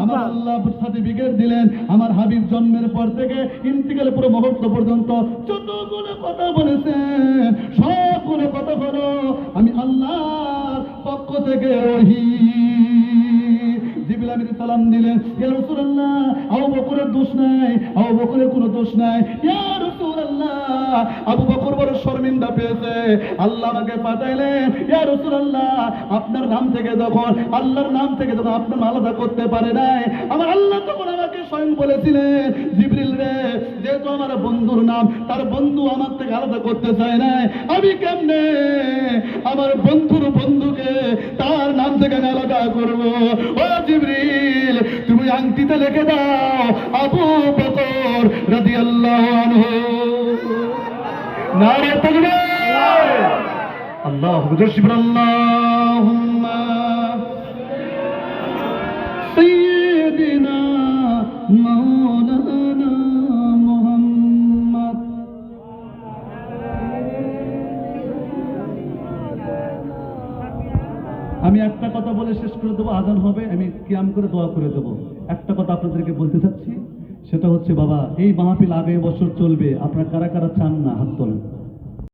আমার আল্লাহ সার্টিফিকেট দিলেন আমার হাবিব জন্মের পর থেকে ইন্তিকালের পুরো মুহূর্ত পর্যন্ত যতগুলো কথা বলেছেন সবগুলো কথা হলো আমি আল্লাহর পক্ষ থেকে ওহী। জিবরিল আমিন সালাম দিলেন, ইয়া রাসূলুল্লাহ আবু বকরের দোষ নাই, আবু বকরের কোনো দোষ নাই। ইয়া রাসূলুল্লাহ আবু বকর বড় শর্মিন্দা পেয়েছে, আল্লাহ আমাকে পাঠাইলেন। ইয়া রাসূলুল্লাহ আপনার নাম থেকে যখন আল্লাহর নাম থেকে যখন আপনার আলাদা করতে পারে নাই, আমার আল্লাহ তখন আমাকে স্বয়ং বলেছিলেন, জিবরিল রে যেহেতু আমার বন্ধুর নাম তার বন্ধু আমার থেকে আলাদা করতে চায় নাই, আমি কেমনে আমার বন্ধুর বন্ধুকে তার নাম থেকে আমি আলাদা করবো? ও জিবরিল তুমি আংটিতে লিখে দাও আবু বকর রাদিয়াল্লাহু আনহু। নারে তাকবীর, আল্লাহু আকবার, আল্লাহুম্মা সাইয়্যিদিনা মাওলানা মুহাম্মদ। আমি একটা কথা বলে শেষ করে দেবো, আজান হবে, আমি কিয়াম করে দোয়া করে দেবো। একটা কথা আপনাদেরকে বলতে চাচ্ছি, সেটা হচ্ছে বাবা এই মাহফিল আগামী বছর চলবে, আপনারা কারা কারা চান না হাত তোলেন।